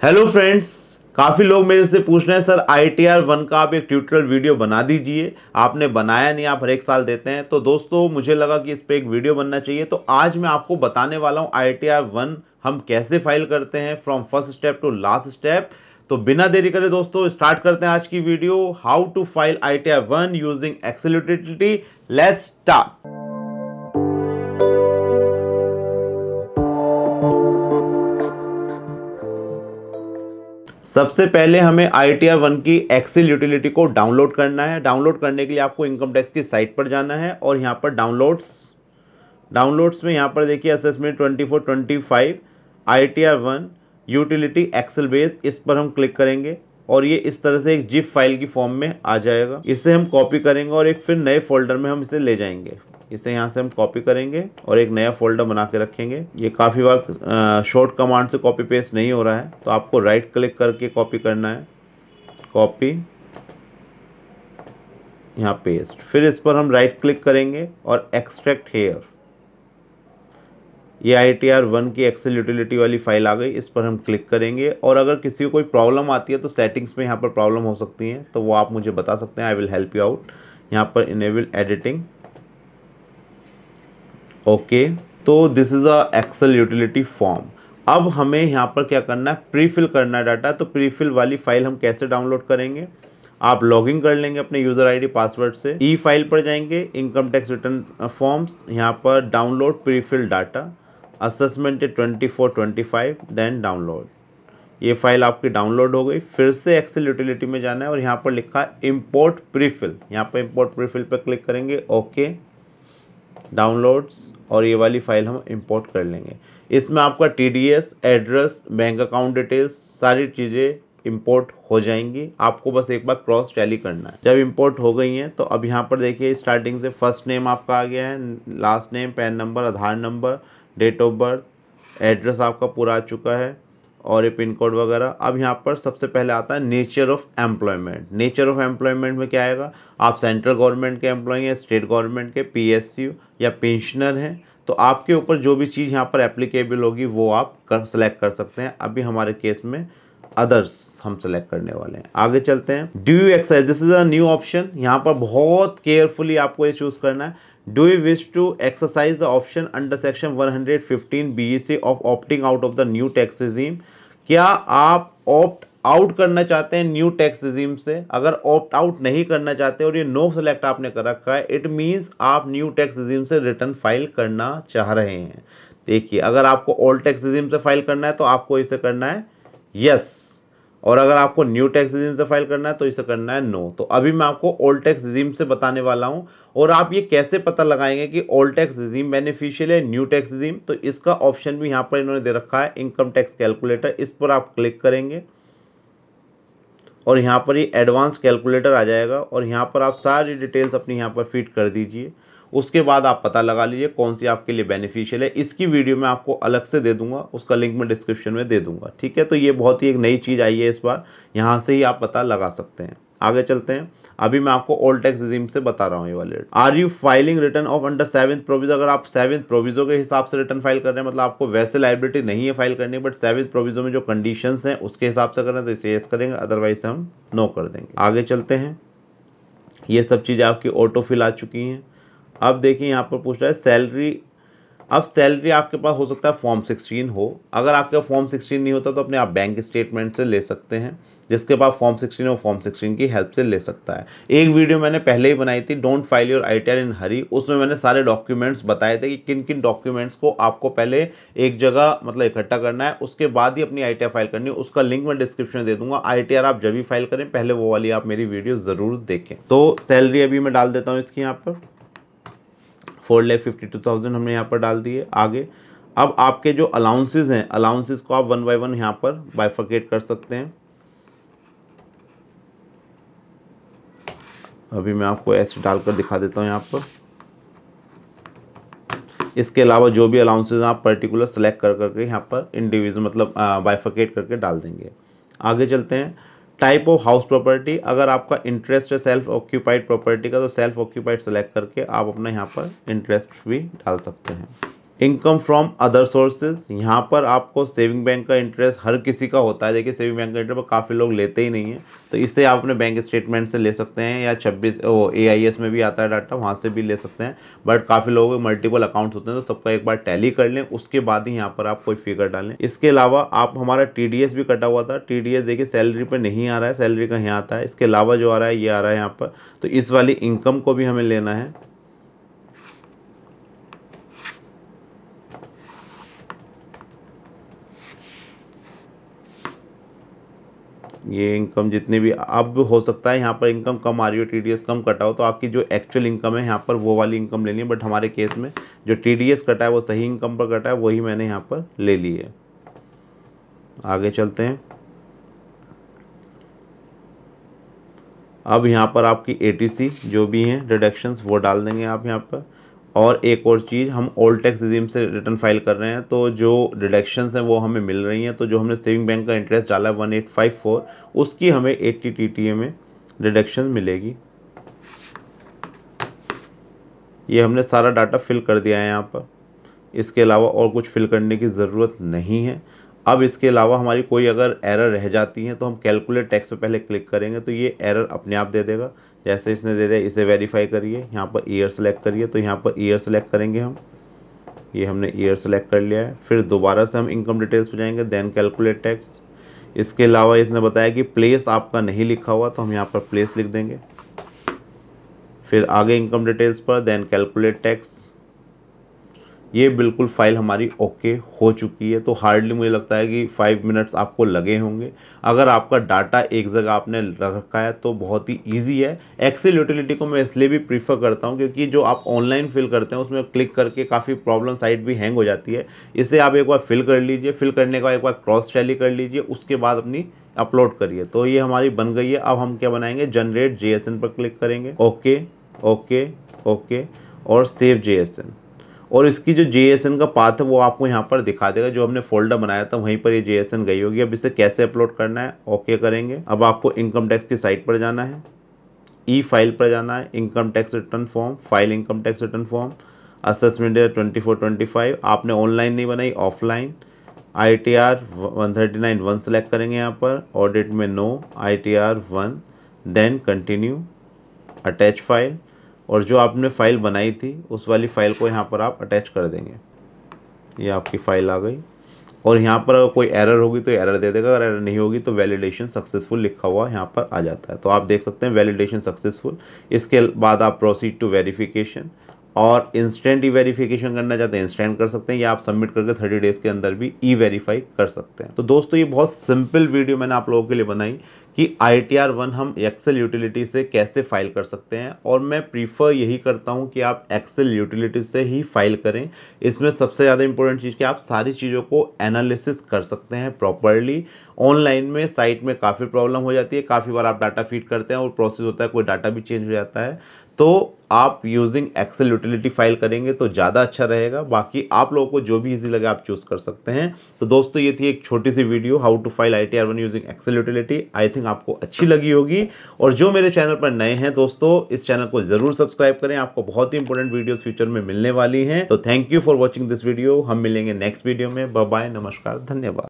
Hello friends, काफ़ी लोग मेरे से पूछ रहे हैं सर ITR 1 का आप एक ट्यूटोरियल वीडियो बना दीजिए। आपने बनाया नहीं, आप हर एक साल देते हैं। तो दोस्तों मुझे लगा कि इस पर एक वीडियो बनना चाहिए, तो आज मैं आपको बताने वाला हूँ ITR 1 हम कैसे फाइल करते हैं from first step to last step. तो बिना देरी करे दोस्तों स्टार्ट करते हैं आज की video. How to file ITR 1 using excel utility. Let's start. सबसे पहले हमें ITR 1 की एक्सेल यूटिलिटी को डाउनलोड करना है। डाउनलोड करने के लिए आपको इनकम टैक्स की साइट पर जाना है और यहाँ पर डाउनलोड्स में यहाँ पर देखिए assessment 24-25 ITR 1 utility excel base, इस पर हम क्लिक करेंगे और ये इस तरह से एक जिप फाइल की फॉर्म में आ जाएगा। इसे हम कॉपी करेंगे और एक फिर नए फोल्डर में हम इसे ले जाएंगे। इसे यहाँ से हम कॉपी करेंगे और एक नया फोल्डर बना के रखेंगे। ये काफ़ी बार शॉर्ट कमांड से कॉपी पेस्ट नहीं हो रहा है, तो आपको राइट क्लिक करके कॉपी करना है। कॉपी, यहाँ पेस्ट, फिर इस पर हम राइट क्लिक करेंगे और एक्सट्रैक्ट हेयर। ये ITR 1 की एक्सेल यूटिलिटी वाली फाइल आ गई, इस पर हम क्लिक करेंगे। और अगर किसी को कोई प्रॉब्लम आती है तो सेटिंग्स में यहाँ पर प्रॉब्लम हो सकती है, तो वो आप मुझे बता सकते हैं। I will help you out. यहाँ पर इनेबल एडिटिंग, ओके। तो this is a excel utility form. अब हमें यहाँ पर क्या करना है, प्रीफिल करना है डाटा। तो प्रीफिल वाली फाइल हम कैसे डाउनलोड करेंगे, आप लॉगिन कर लेंगे अपने यूज़र ID पासवर्ड से। ई फाइल पर जाएंगे, इनकम टैक्स रिटर्न फॉर्म्स, यहाँ पर download prefill data, assessment 24-25, then download. ये फाइल आपकी डाउनलोड हो गई। फिर से एक्सेल यूटिलिटी में जाना है और यहाँ पर लिखा है इम्पोर्ट प्रीफिल। यहाँ पर इम्पोर्ट प्रीफिल पर क्लिक करेंगे, ओके, डाउनलोड्स, और ये वाली फाइल हम इंपोर्ट कर लेंगे। इसमें आपका TDS, address, bank account details, सारी चीज़ें इंपोर्ट हो जाएंगी। आपको बस एक बार क्रॉस टैली करना है। जब इंपोर्ट हो गई हैं तो अब यहाँ पर देखिए स्टार्टिंग से फर्स्ट नेम आपका आ गया है, last name, PAN number, Aadhaar number, date of birth, address आपका पूरा आ चुका है और ये पिन कोड वगैरह। अब यहाँ पर सबसे पहले आता है nature of employment. Nature of employment में क्या आएगा, आप सेंट्रल गवर्नमेंट के एम्प्लॉय हैं, स्टेट गवर्नमेंट के, PSU या पेंशनर हैं, तो आपके ऊपर जो भी चीज़ यहाँ पर एप्लीकेबल होगी वो आप सेलेक्ट कर सकते हैं। अभी हमारे केस में अदर्स हम सेलेक्ट करने वाले हैं। आगे चलते हैं। Do you exercise, this is a new option. यहाँ पर बहुत केयरफुली आपको ये चूज करना है। Do you wish to exercise the option under section 115 BEC of opting out of the new tax regime. क्या आप ऑप्ट आउट करना चाहते हैं न्यू टैक्स रिजीम से? अगर ऑप्ट आउट नहीं करना चाहते और ये नो सेलेक्ट आपने कर रखा है, इट मीन्स आप न्यू टैक्स रिजीम से रिटर्न फाइल करना चाह रहे हैं। देखिए, अगर आपको ओल्ड टैक्स रिजीम से फाइल करना है तो आपको इसे करना है यस, और अगर आपको न्यू टैक्स रिजीम से फाइल करना है तो इसे करना है नो। तो अभी मैं आपको ओल्ड टैक्स रिजीम से बताने वाला हूं। और आप ये कैसे पता लगाएंगे कि ओल्ड टैक्स रिजीम बेनिफिशियल है, न्यू टैक्स रिजीम? तो इसका ऑप्शन भी यहाँ पर इन्होंने दे रखा है, इनकम टैक्स कैलकुलेटर। इस पर आप क्लिक करेंगे और यहाँ पर ये एडवांस कैलकुलेटर आ जाएगा और यहाँ पर आप सारी डिटेल्स अपनी यहाँ पर फीड कर दीजिए। उसके बाद आप पता लगा लीजिए कौन सी आपके लिए बेनिफिशियल है। इसकी वीडियो मैं आपको अलग से दे दूंगा, उसका लिंक मैं डिस्क्रिप्शन में दे दूंगा, ठीक है। तो ये बहुत ही एक नई चीज़ आई है इस बार, यहाँ से ही आप पता लगा सकते हैं। आगे चलते हैं। अभी मैं आपको ओल्ड टैक्स रिजीम से बता रहा हूँ ये वाले। Are you filing return of under 7th proviso? अगर आप 7th प्रोविजो के हिसाब से रिटर्न फाइल कर रहे हैं, मतलब आपको वैसे लाइबिलिटी नहीं है फाइल करनी, बट 7th प्रोविजो में जो कंडीशंस हैं उसके हिसाब से कर रहे हैं तो इसे यस करेंगे, अदरवाइज हम नो कर देंगे। आगे चलते हैं। ये सब चीज़ें आपकी ऑटो फिल आ चुकी हैं। अब देखिए यहाँ पर पूछ रहा है सैलरी। अब सैलरी आपके पास हो सकता है फॉर्म 16 हो। अगर आपका फॉर्म 16 नहीं होता तो अपने आप बैंक स्टेटमेंट से ले सकते हैं। जिसके पास फॉर्म 16 हो, फॉर्म 16 की हेल्प से ले सकता है। एक वीडियो मैंने पहले ही बनाई थी, डोंट फाइल योर ITR इन हरी। उसमें मैंने सारे डॉक्यूमेंट्स बताए थे कि किन किन डॉक्यूमेंट्स को आपको पहले एक जगह मतलब इकट्ठा करना है, उसके बाद ही अपनी ITR फाइल करनी है। उसका लिंक मैं डिस्क्रिप्शन में दे दूंगा। ITR आप जब भी फाइल करें पहले वो वाली आप मेरी वीडियो ज़रूर देखें। तो सैलरी अभी मैं डाल देता हूँ इसकी, यहाँ पर 4,52,000 हमने यहाँ पर डाल दिए। आगे अब आपके जो अलाउंसेस हैं, अलाउंसेस को आप 1 बाय 1 यहाँ पर बाइफरकेट कर सकते हैं। अभी मैं आपको ऐसे डालकर दिखा देता हूँ यहाँ पर। इसके अलावा जो भी अलाउंसेस आप पर्टिकुलर सेलेक्ट कर करके यहाँ पर इंडिविजुअल मतलब बाइफरकेट करके डाल देंगे। आगे चलते हैं। टाइप ऑफ हाउस प्रॉपर्टी, अगर आपका इंटरेस्ट है सेल्फ ऑक्यूपाइड प्रॉपर्टी का तो सेल्फ ऑक्यूपाइड सेलेक्ट करके आप अपना यहाँ पर इंटरेस्ट भी डाल सकते हैं। इनकम फ्रॉम अदर सोर्सेज, यहाँ पर आपको सेविंग बैंक का इंटरेस्ट हर किसी का होता है। देखिए सेविंग बैंक का इंटरेस्ट काफ़ी लोग लेते ही नहीं है, तो इससे आप अपने बैंक स्टेटमेंट से ले सकते हैं, या 26 AIS में भी आता है डाटा, वहाँ से भी ले सकते हैं। बट काफ़ी लोगों के मल्टीपल अकाउंट्स होते हैं, तो सबका एक बार टैली कर लें, उसके बाद ही यहाँ पर आप कोई फिगर डालें। इसके अलावा आप हमारा TDS भी कटा हुआ था। TDS देखिए सैलरी पर नहीं आ रहा है, सैलरी का यहाँ आता है। इसके अलावा जो आ रहा है ये आ रहा है यहाँ पर, तो इस वाली इनकम को भी हमें लेना है। ये इनकम जितनी भी, अब हो सकता है यहाँ पर इनकम कम आ रही हो, TDS कम कटा हो, तो आपकी जो एक्चुअल इनकम है यहाँ पर वो वाली इनकम लेनी है। बट हमारे केस में जो TDS कटा है वो सही इनकम पर कटा है, वही मैंने यहाँ पर ले ली है। आगे चलते हैं। अब यहाँ पर आपकी ATC जो भी हैं डिडक्शंस वो डाल देंगे आप यहाँ पर। और एक और चीज़, हम ओल्ड टैक्स रिजीम से रिटर्न फाइल कर रहे हैं, तो जो डिडक्शंस हैं वो हमें मिल रही हैं। तो जो हमने सेविंग बैंक का इंटरेस्ट डाला है 1854, उसकी हमें 80 TTA में डिडक्शन मिलेगी। ये हमने सारा डाटा फिल कर दिया है यहाँ पर, इसके अलावा और कुछ फिल करने की ज़रूरत नहीं है। अब इसके अलावा हमारी कोई अगर एरर रह जाती है तो हम कैलकुलेट टैक्स पे पहले क्लिक करेंगे, तो ये एरर अपने आप दे देगा। जैसे इसने दे दिया, इसे वेरीफाई करिए, यहाँ पर ईयर सेलेक्ट करिए, तो यहाँ पर ईयर सेलेक्ट करेंगे हम। ये हमने ईयर सेलेक्ट कर लिया है। फिर दोबारा से हम इनकम डिटेल्स पे जाएंगे, देन कैलकुलेट टैक्स। इसके अलावा इसने बताया कि प्लेस आपका नहीं लिखा हुआ, तो हम यहाँ पर प्लेस लिख देंगे। फिर आगे इनकम डिटेल्स पर, देन कैलकुलेट टैक्स। ये बिल्कुल फाइल हमारी ओके हो चुकी है। तो हार्डली मुझे लगता है कि 5 मिनट्स आपको लगे होंगे। अगर आपका डाटा एक जगह आपने रखा है तो बहुत ही इजी है। एक्सेल यूटिलिटी को मैं इसलिए भी प्रीफर करता हूँ क्योंकि जो आप ऑनलाइन फिल करते हैं उसमें क्लिक करके काफ़ी प्रॉब्लम, साइट भी हैंग हो जाती है। इसे आप एक बार फिल कर लीजिए, फिल करने के बाद एक बार क्रॉस टैली कर लीजिए, उसके बाद अपनी अपलोड करिए। तो ये हमारी बन गई है। अब हम क्या बनाएंगे, जनरेट JSN पर क्लिक करेंगे, ओके ओके ओके, और सेव JSN। और इसकी जो JSN का पाथ है वो आपको यहाँ पर दिखा देगा। जो हमने फोल्डर बनाया था वहीं पर ये JSN गई होगी। अब इसे कैसे अपलोड करना है, ओके करेंगे। अब आपको इनकम टैक्स की साइट पर जाना है, ई फाइल पर जाना है, income tax return form, file income tax return form, assessment year 24-25। आपने ऑनलाइन नहीं बनाई, ऑफलाइन। ITR 139(1) सेलेक्ट करेंगे यहाँ पर, ऑडिट में no, ITR 1, then continue, attach file. और जो आपने फ़ाइल बनाई थी उस वाली फ़ाइल को यहाँ पर आप अटैच कर देंगे। ये आपकी फ़ाइल आ गई। और यहाँ पर अगर कोई एरर होगी तो एरर दे देगा, अगर एरर नहीं होगी तो वैलिडेशन सक्सेसफुल लिखा हुआ यहाँ पर आ जाता है। तो आप देख सकते हैं वैलिडेशन सक्सेसफुल। इसके बाद आप प्रोसीड टू वेरिफिकेशन, और इंस्टेंट ई वेरिफिकेशन करना चाहते हैं इंस्टेंट कर सकते हैं, या आप सबमिट करके 30 डेज़ के अंदर भी ई वेरीफाई कर सकते हैं। तो दोस्तों ये बहुत सिंपल वीडियो मैंने आप लोगों के लिए बनाई कि ITR 1 हम एक्सेल यूटिलिटी से कैसे फाइल कर सकते हैं। और मैं प्रीफर यही करता हूं कि आप एक्सेल यूटिलिटी से ही फाइल करें। इसमें सबसे ज़्यादा इंपॉर्टेंट चीज़ कि आप सारी चीज़ों को एनालिसिस कर सकते हैं प्रॉपरली। ऑनलाइन में साइट में काफ़ी प्रॉब्लम हो जाती है, काफ़ी बार आप डाटा फीड करते हैं और प्रोसेस होता है, कोई डाटा भी चेंज हो जाता है। तो आप यूजिंग एक्सेल यूटिलिटी फाइल करेंगे तो ज़्यादा अच्छा रहेगा। बाकी आप लोगों को जो भी इजी लगे आप चूज़ कर सकते हैं। तो दोस्तों ये थी एक छोटी सी video, how to file ITR 1 using excel utility. I think आपको अच्छी लगी होगी। और जो मेरे चैनल पर नए हैं दोस्तों, इस चैनल को ज़रूर सब्सक्राइब करें, आपको बहुत ही इंपॉर्टेंट वीडियोस फ्यूचर में मिलने वाली हैं। तो thank you for watching this video. हम मिलेंगे नेक्स्ट वीडियो में। बाय बाय, नमस्कार, धन्यवाद।